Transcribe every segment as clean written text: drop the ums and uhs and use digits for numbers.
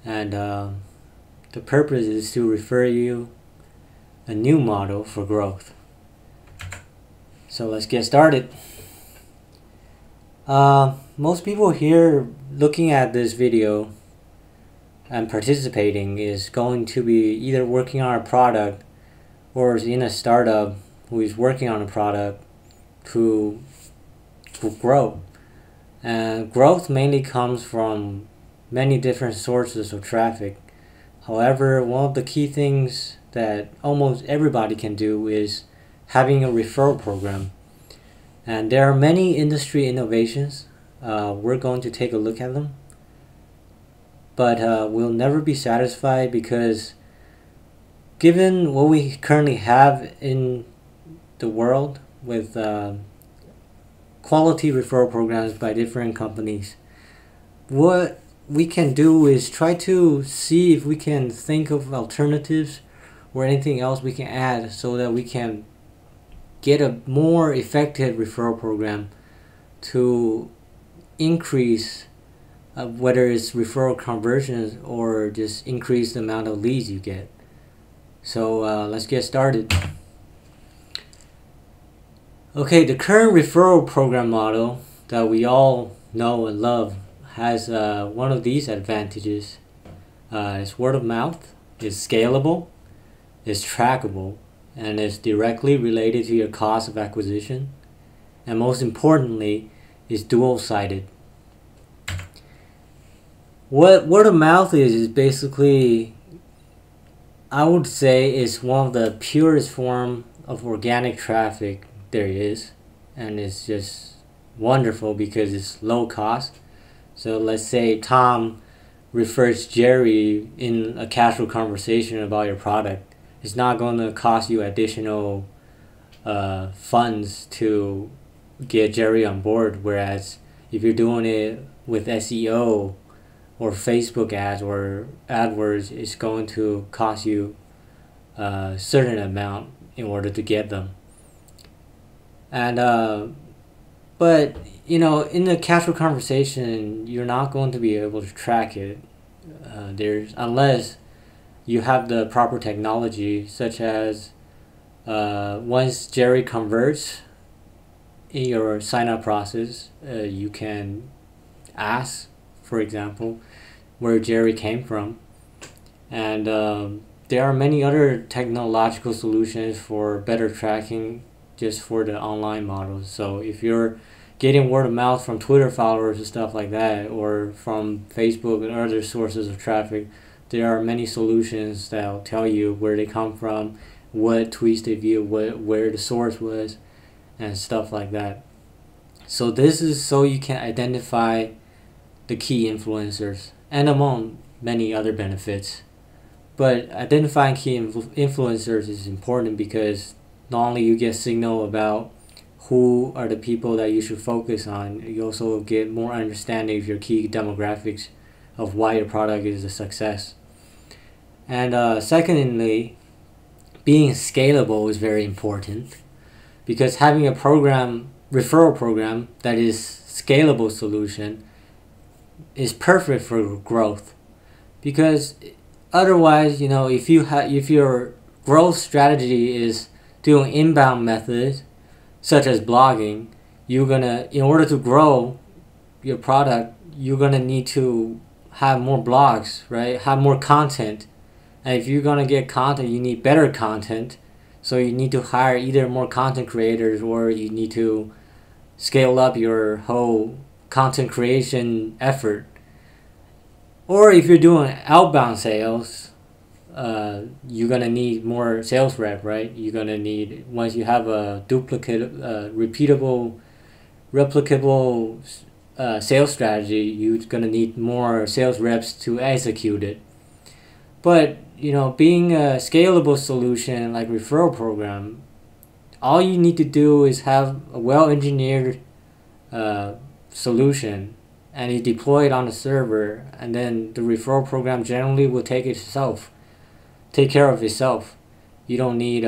and the purpose is to refer you a new model for growth. So let's get started. Most people here looking at this video and participating is going to be either working on a product or is in a startup who is working on a product to grow. And growth mainly comes from many different sources of traffic. However, one of the key things that almost everybody can do is having a referral program. And there are many industry innovations. We're going to take a look at them. But we'll never be satisfied because given what we currently have in the world with quality referral programs by different companies, what we can do is try to see if we can think of alternatives or anything else we can add so that we can get a more effective referral program to increase whether it's referral conversions or just increase the amount of leads you get. So let's get started. Okay, the current referral program model that we all know and love has one of these advantages. It's word of mouth, it's scalable, it's trackable, and it's directly related to your cost of acquisition, and most importantly, it's dual-sided. What word of mouth is basically, I would say, is one of the purest form of organic traffic there is, and it's just wonderful because it's low cost. So let's say Tom refers Jerry in a casual conversation about your product. It's not going to cost you additional funds to get Jerry on board, whereas if you're doing it with SEO or Facebook ads or AdWords, it's going to cost you a certain amount in order to get them. And but you know, in the casual conversation, you're not going to be able to track it. Unless you have the proper technology, such as once Jerry converts in your sign-up process, you can ask, for example, where Jerry came from. And there are many other technological solutions for better tracking just for the online models. So if you're getting word of mouth from Twitter followers and stuff like that, or from Facebook and other sources of traffic, there are many solutions that'll tell you where they come from, what tweets they view, where the source was, and stuff like that. So this is so you can identify the key influencers, and among many other benefits. But identifying key influencers is important because not only you get signal about who are the people that you should focus on, you also get more understanding of your key demographics of why your product is a success. And secondly, being scalable is very important because having a referral program that is scalable solution is perfect for growth. Because otherwise, you know, if your growth strategy is doing inbound methods such as blogging, in order to grow your product, you're gonna need to have more blogs, right? Have more content. And if you're gonna get content, you need better content. So you need to hire either more content creators, or you need to scale up your whole content creation effort. Or if you're doing outbound sales, you're gonna need more sales rep, right? You're gonna need, once you have a replicable sales strategy, you're gonna need more sales reps to execute it. But you know, being a scalable solution like referral program, all you need to do is have a well-engineered solution, and you deploy it on a server, and then the referral program generally will take care of itself. You don't need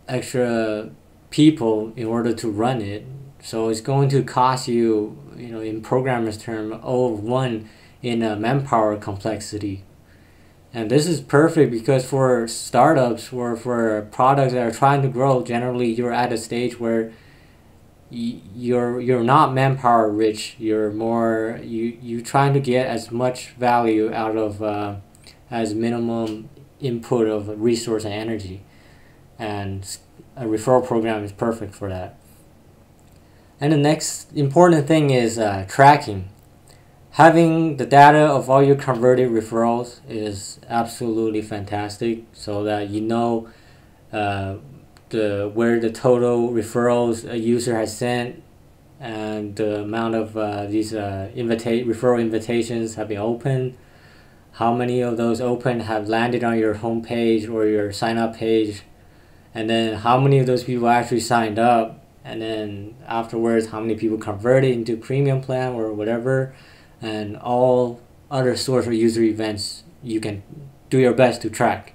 extra people in order to run it. So it's going to cost you, you know, in programmers term, O of 1 in manpower complexity. And this is perfect because for startups or for products that are trying to grow, generally you're at a stage where you're not manpower rich. You're more you trying to get as much value out of as minimum input of resource and energy, and a referral program is perfect for that. And the next important thing is tracking. Having the data of all your converted referrals is absolutely fantastic, so that you know where the total referrals a user has sent, and the amount of these referral invitations have been opened, how many of those open have landed on your homepage or your sign up page, and then how many of those people actually signed up, and then afterwards how many people converted into premium plan or whatever, and all other sorts of user events you can do your best to track.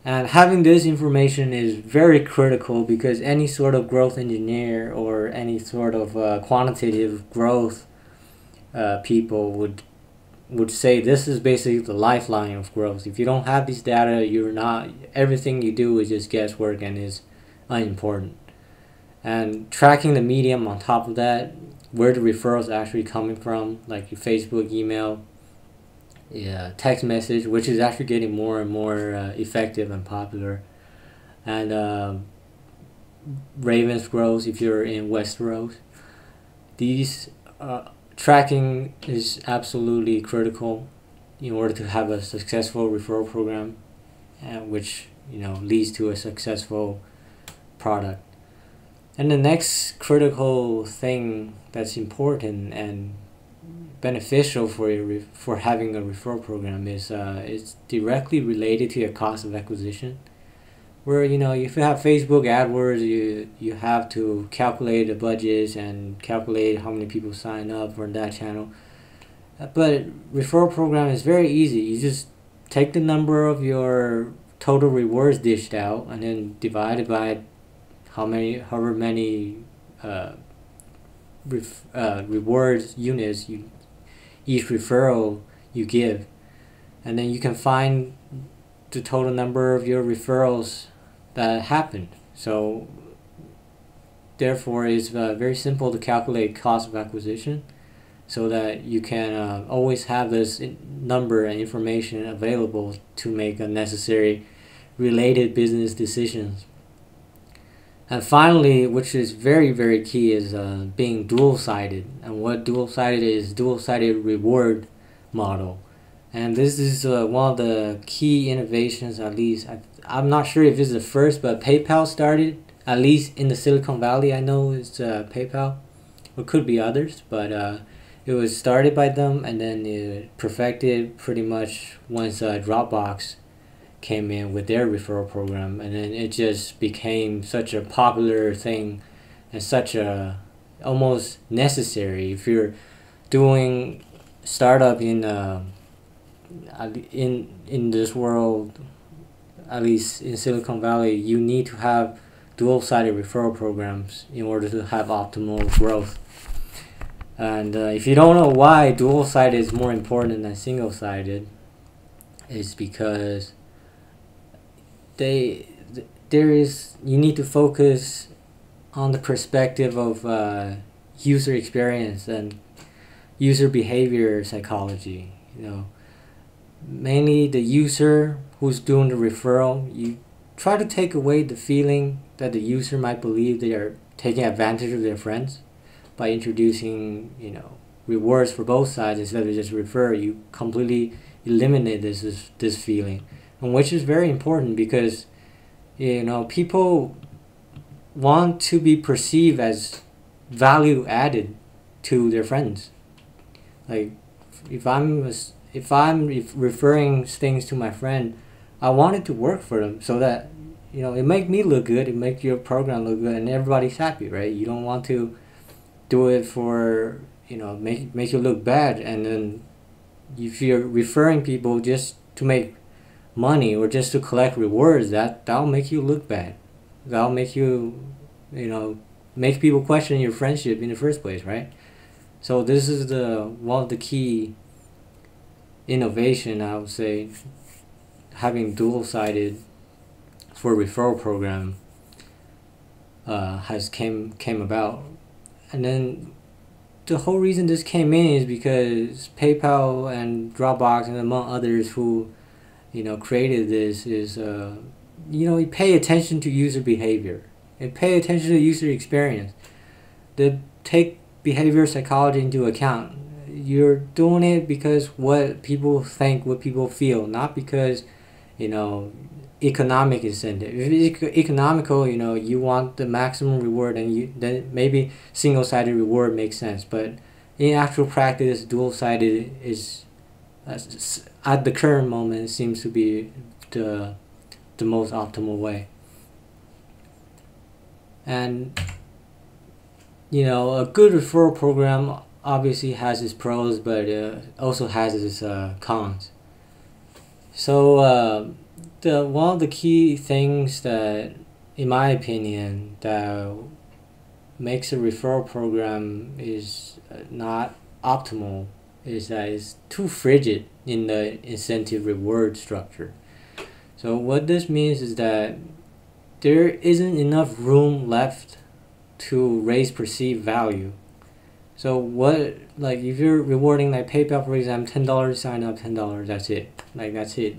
And having this information is very critical because any sort of growth engineer or any sort of quantitative growth people would say this is basically the lifeline of growth. If you don't have these data, you're not, everything you do is just guesswork and is unimportant. And tracking the medium on top of that, where the referrals actually coming from, like your Facebook, email, text message, which is actually getting more and more effective and popular, and Ravens growth if you're in Westeros. These tracking is absolutely critical in order to have a successful referral program, which leads to a successful product. And the next critical thing that's important and beneficial for having a referral program is it's directly related to your cost of acquisition. Where if you have Facebook AdWords, you have to calculate the budgets and calculate how many people sign up for that channel. But referral program is very easy. You just take the number of your total rewards dished out and then divide it by however many rewards units each referral you give, and then you can find the total number of your referrals that happened. So therefore it's very simple to calculate cost of acquisition, so that you can always have this number and information available to make a necessary related business decisions. And finally, which is very, very key, is being dual-sided. And what dual-sided is, dual-sided reward model. And this is one of the key innovations, at least. I'm not sure if it's the first, but PayPal started, at least in the Silicon Valley. I know it's PayPal. It could be others, but it was started by them, and then it perfected pretty much once Dropbox came in with their referral program, and then it just became such a popular thing and such a almost necessary. If you're doing startup in this world, at least in Silicon Valley, you need to have dual-sided referral programs in order to have optimal growth. And if you don't know why dual-sided is more important than single-sided, it's because you need to focus on the perspective of user experience and user behavior psychology. Mainly the user who's doing the referral, you try to take away the feeling that the user might believe they are taking advantage of their friends by introducing rewards for both sides instead of just refer. You completely eliminate this feeling. And which is very important because people want to be perceived as value added to their friends. Like if I'm referring things to my friend, I want it to work for them so that it make me look good, it make your program look good, and everybody's happy, right? You don't want to do it for make you look bad, and then if you're referring people just to make money or just to collect rewards, that'll make you look bad. That'll make you make people question your friendship in the first place, right? So this is one of the key innovation, I would say, having dual-sided for referral program has came about. And then the whole reason this came in is because PayPal and Dropbox and among others who created this is you pay attention to user behavior and pay attention to user experience. They take behavior psychology into account. You're doing it because what people think, what people feel, not because economic incentive. If it's economical, you want the maximum reward, and then maybe single-sided reward makes sense. But in actual practice, dual-sided is at the current moment seems to be the most optimal way. And a good referral program obviously has its pros, but also has its cons. So one of the key things that, in my opinion, that makes a referral program is not optimal is that it's too frigid in the incentive reward structure. So what this means is that there isn't enough room left to raise perceived value. So if you're rewarding like PayPal, for example, $10, sign up, $10, that's it. That's it.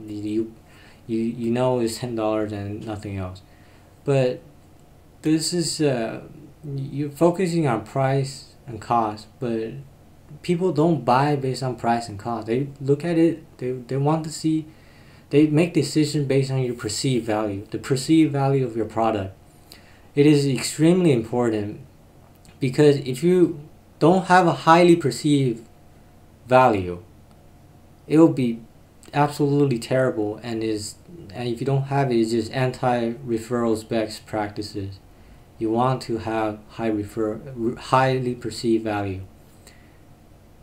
You know it's $10 and nothing else. But this is you're focusing on price and cost, but people don't buy based on price and cost. They look at it, they want to see, they make decisions based on your perceived value, the perceived value of your product. It is extremely important, because if you don't have a highly perceived value, it will be absolutely terrible, and if you don't have it, it's just anti-referrals best practices. You want to have highly perceived value.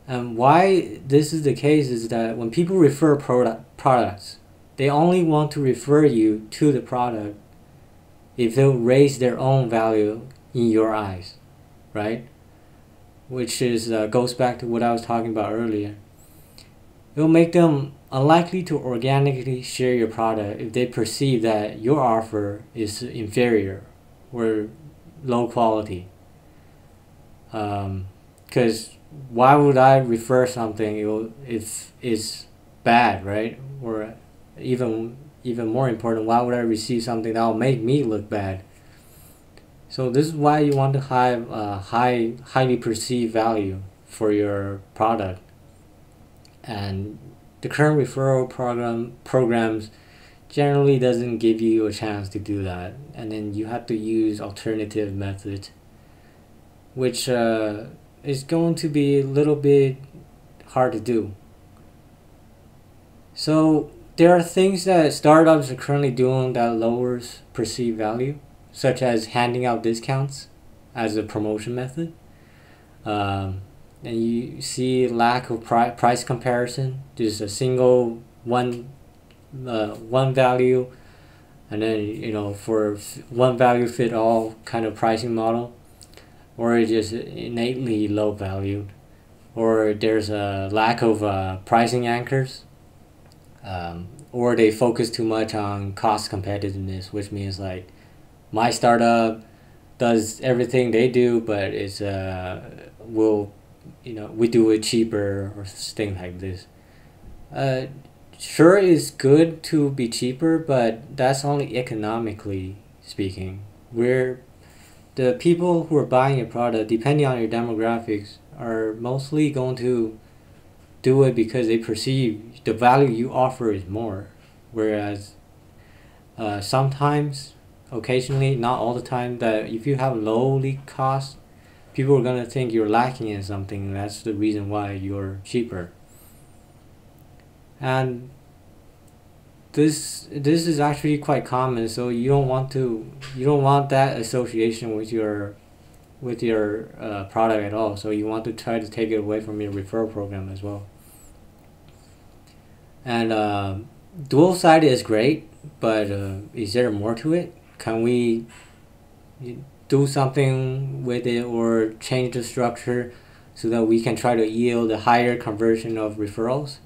And why this is the case is that when people refer products, they only want to refer you to the product if they'll raise their own value in your eyes, right? Which is goes back to what I was talking about earlier. It will make them unlikely to organically share your product if they perceive that your offer is inferior or low quality. Because why would I refer something if it's bad, right? Or even more important, why would I receive something that will make me look bad? So this is why you want to have a highly perceived value for your product. And the current referral programs generally doesn't give you a chance to do that, and then you have to use alternative methods, which is going to be a little bit hard to do. So there are things that startups are currently doing that lowers perceived value, such as handing out discounts as a promotion method. And you see lack of price comparison, just a single one value, and then for one value fit all kind of pricing model, or just innately low valued, or there's a lack of pricing anchors, or they focus too much on cost competitiveness, which means like my startup does everything they do, but it's we do it cheaper or things like this. Sure, it's good to be cheaper, but that's only economically speaking. Where the people who are buying your product, depending on your demographics, are mostly going to do it because they perceive the value you offer is more. Whereas sometimes, occasionally, not all the time, that if you have lowly cost, people are going to think you're lacking in something. That's the reason why you're cheaper. And this is actually quite common, so you don't want that association with your product at all. So you want to try to take it away from your referral program as well. And dual-sided is great, but is there more to it? Can we do something with it or change the structure so that we can try to yield a higher conversion of referrals?